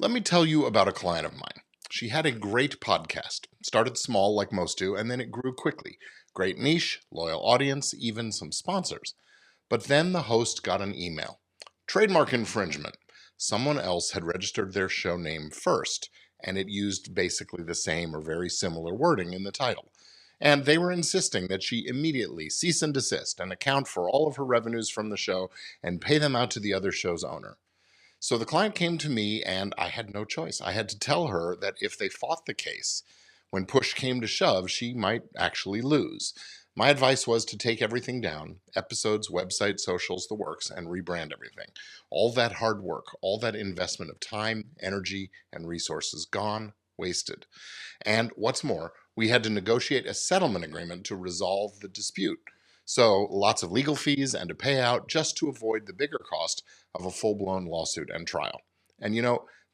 Let me tell you about a client of mine. She had a great podcast. Started small like most do, and then it grew quickly. Great niche, loyal audience, even some sponsors. But then the host got an email. Trademark infringement. Someone else had registered their show name first, and it used basically the same or very similar wording in the title. And they were insisting that she immediately cease and desist and account for all of her revenues from the show and pay them out to the other show's owner. So the client came to me, and I had no choice. I had to tell her that if they fought the case, when push came to shove, she might actually lose. My advice was to take everything down: episodes, website, socials, the works, and rebrand everything. All that hard work, all that investment of time, energy, and resources gone, wasted. And what's more, we had to negotiate a settlement agreement to resolve the dispute. So lots of legal fees and a payout just to avoid the bigger cost of a full-blown lawsuit and trial. And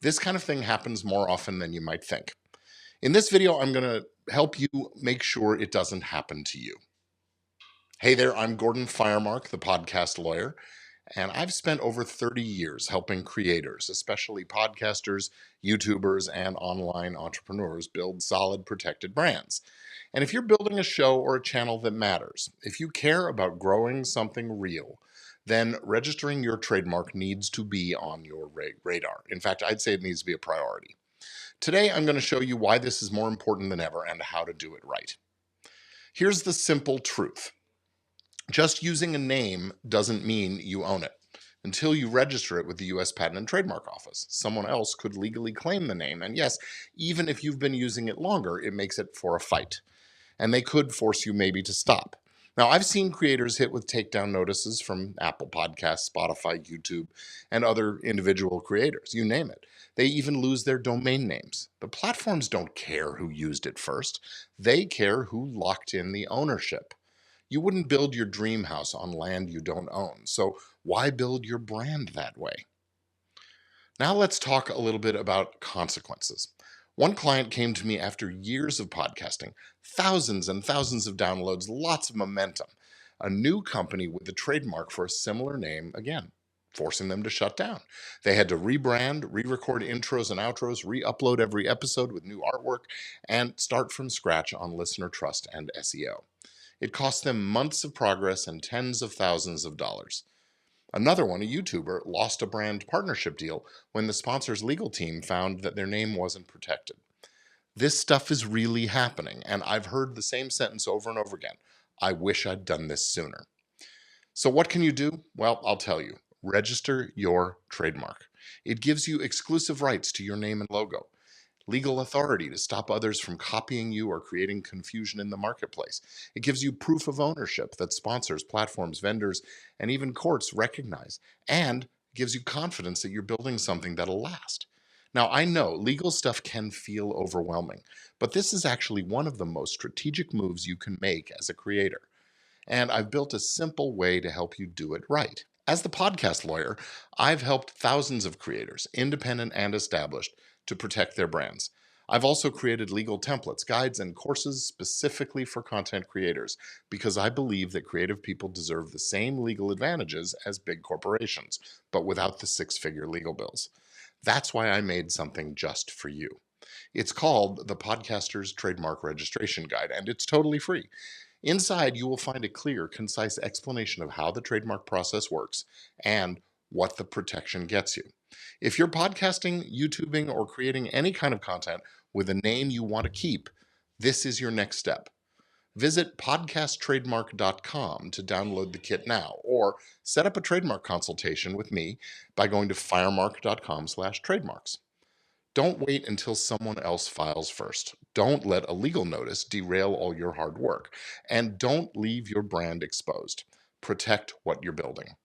this kind of thing happens more often than you might think. In this video, I'm going to help you make sure it doesn't happen to you. Hey there, I'm Gordon Firemark, the podcast lawyer, and I've spent over 30 years helping creators, especially podcasters, YouTubers, and online entrepreneurs build solid, protected brands. And if you're building a show or a channel that matters, if you care about growing something real, then registering your trademark needs to be on your radar. In fact, I'd say it needs to be a priority. Today, I'm going to show you why this is more important than ever and how to do it right. Here's the simple truth. Just using a name doesn't mean you own it. Until you register it with the US Patent and Trademark Office, someone else could legally claim the name. And yes, even if you've been using it longer, it makes it for a fight. And they could force you maybe to stop. Now, I've seen creators hit with takedown notices from Apple Podcasts, Spotify, YouTube, and other individual creators, you name it. They even lose their domain names. The platforms don't care who used it first. They care who locked in the ownership. You wouldn't build your dream house on land you don't own, so why build your brand that way? Now let's talk a little bit about consequences. One client came to me after years of podcasting, thousands and thousands of downloads, lots of momentum. A new company with a trademark for a similar name, again, forcing them to shut down. They had to rebrand, re-record intros and outros, re-upload every episode with new artwork, and start from scratch on listener trust and SEO. It cost them months of progress and tens of thousands of dollars. Another one, a YouTuber, lost a brand partnership deal when the sponsor's legal team found that their name wasn't protected. This stuff is really happening, and I've heard the same sentence over and over again. I wish I'd done this sooner. So what can you do? Well, I'll tell you. Register your trademark. It gives you exclusive rights to your name and logo, legal authority to stop others from copying you or creating confusion in the marketplace. It gives you proof of ownership that sponsors, platforms, vendors, and even courts recognize, and gives you confidence that you're building something that'll last. Now, I know legal stuff can feel overwhelming, but this is actually one of the most strategic moves you can make as a creator. And I've built a simple way to help you do it right. As the podcast lawyer, I've helped thousands of creators, independent and established, to protect their brands. I've also created legal templates, guides, and courses specifically for content creators because I believe that creative people deserve the same legal advantages as big corporations, but without the six-figure legal bills. That's why I made something just for you. It's called the Podcaster's Trademark Registration Guide, and it's totally free. Inside, you will find a clear, concise explanation of how the trademark process works and what the protection gets you. If you're podcasting, YouTubing, or creating any kind of content with a name you want to keep, this is your next step. Visit podcasttrademark.com to download the kit now, or set up a trademark consultation with me by going to firemark.com/trademarks. Don't wait until someone else files first. Don't let a legal notice derail all your hard work. And don't leave your brand exposed. Protect what you're building.